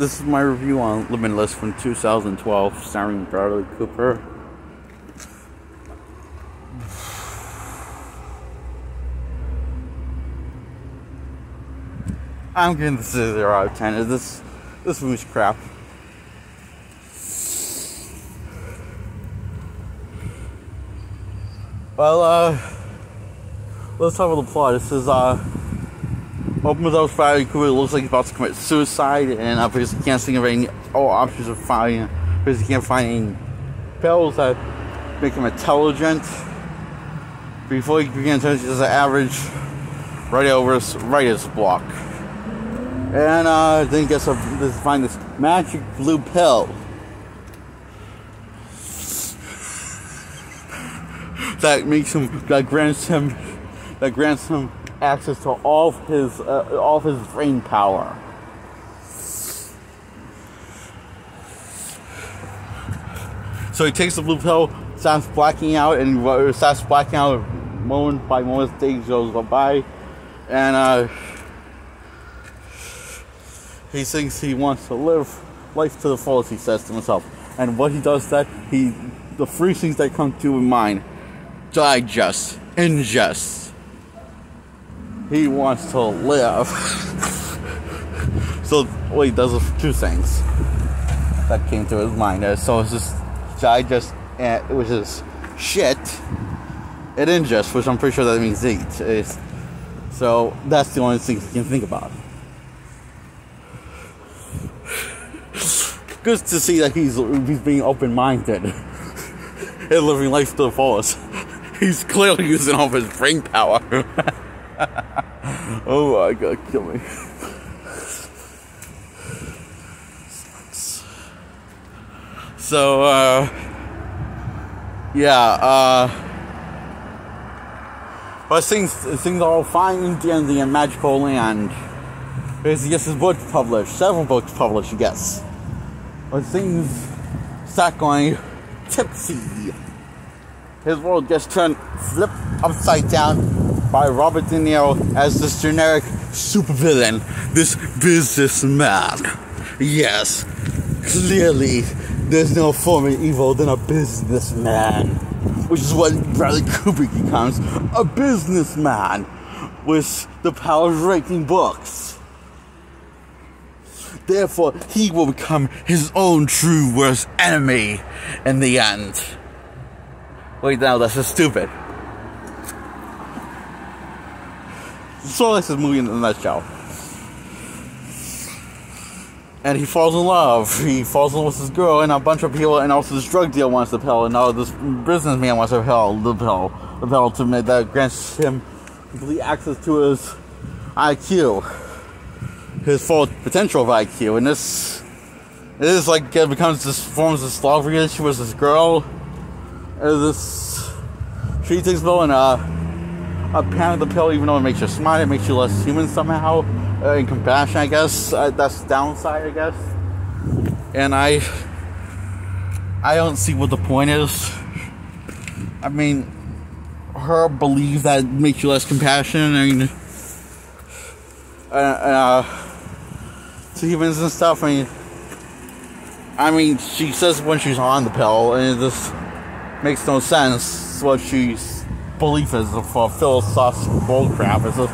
This is my review on Limitless from 2012, starring Bradley Cooper. I'm giving this a 0 out of 10. This movie's crap. Well, let's talk about the plot. This is, opens up Bradley Cooper. It looks like he's about to commit suicide, and obviously can't think of any options of finding. Because he can't find any pills that make him intelligent. Before he begins, he's just an average writer's block. And then he gets to find this magic blue pill that grants him access to all of his brain power. So he takes the blue pill, starts blacking out, and starts blacking out moment by moment. Days goes by, and he thinks he wants to live life to the fullest. He says to himself, and what he does that the three things that come to his mind: digest, ingest. He wants to live. So what he does is two things that came to his mind. So it's just digest, which is shit, and ingest, which I'm pretty sure that means eat. So that's the only thing he can think about. Good to see that he's being open-minded and living life to the fullest. He's clearly using all of his brain power. Oh my god, kill me. So, but things are all fine in the magical land. He gets his book published, several books published, I guess. But things start going tipsy. His world gets flipped upside down by Robert De Niro as this generic supervillain, this businessman. Yes, clearly there's no form of evil than a businessman, which is what Bradley Cooper becomes, a businessman with the power of writing books. Therefore, he will become his own true worst enemy in the end. Wait, now that's just stupid. So that's this movie in a nutshell. And he falls in love. He falls in love with this girl and a bunch of people, and also this drug dealer wants the pill, and now this businessman wants the pill to make that grants him complete access to his IQ, his full potential of IQ, and it is like it forms this love relationship with this girl. She takes the pill, and a pound of the pill, even though it makes you smart, it makes you less human somehow, and compassion, I guess. That's the downside, I guess. And I don't see what the point is. I mean, her belief that it makes you less compassionate, to humans and stuff. I mean, she says when she's on the pill, and it just makes no sense what she's belief is for philosophical bullcrap. It's just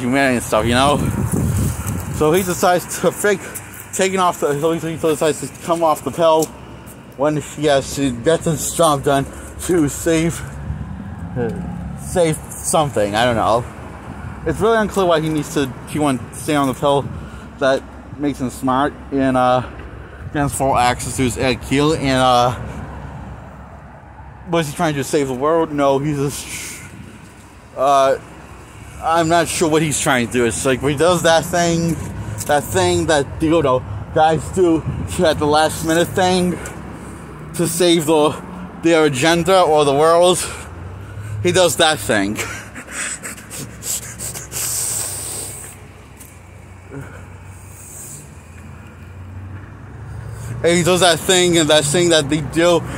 humanity and stuff, you know. So he decides to he decides to come off the pill when she gets his job done to save something. I don't know. It's really unclear why he wants to stay on the pill that makes him smart and has full access to his IQ, and was he trying to save the world? No, he's just I'm not sure what he's trying to do. It's like when he does that thing that guys do at the last minute thing to save their agenda or the world. He does that thing. And he does that thing that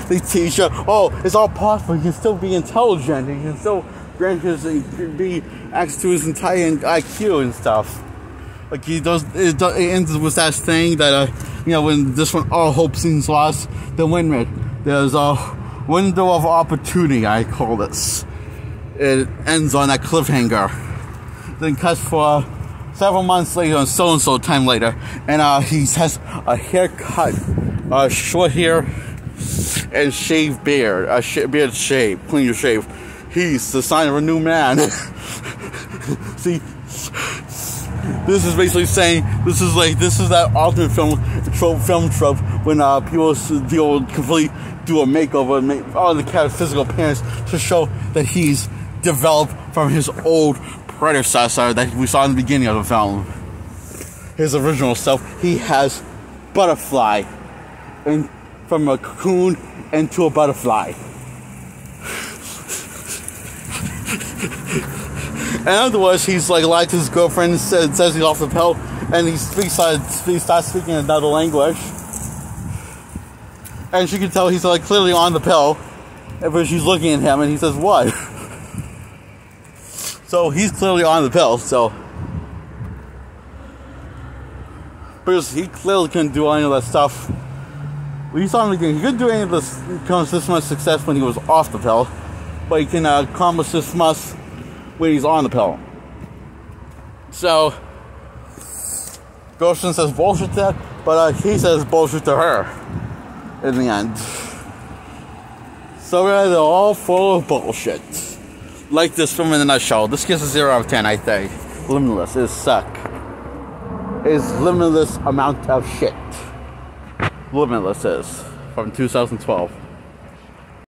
they teach you, oh, it's all possible, he can still be intelligent, he can still grant be access to his entire IQ and stuff. Like he does, it ends with that saying that when this one all hope seems lost, then win it. There's a window of opportunity. I call this. It ends on that cliffhanger. Then cuts for several months later, and so time later, and he has a haircut, short hair, and shaved beard, beard shave, clean shave. He's the sign of a new man. See. This is basically saying this is that ultimate film trope when people completely do a makeover and make all the character's physical appearance to show that he's developed from his old predecessor that we saw in the beginning of the film. His original self. He has butterfly, and from a cocoon into a butterfly. In other words, he's lied to his girlfriend and says he's off the pill, and he starts speaking another language. And she can tell he's clearly on the pill, but she's looking at him and he says, "What?" So he's clearly on the pill, so. Because he clearly couldn't do any of that stuff. Well, he couldn't do any of this much success when he was off the pill, but he can accomplish this much when he's on the pill. So, Goshen says bullshit to that, but he says bullshit to her in the end. So they're all full of bullshit. Like this film in a nutshell. This gives a 0 out of 10, I think. Limitless is suck. Is limitless amount of shit. Limitless is from 2012.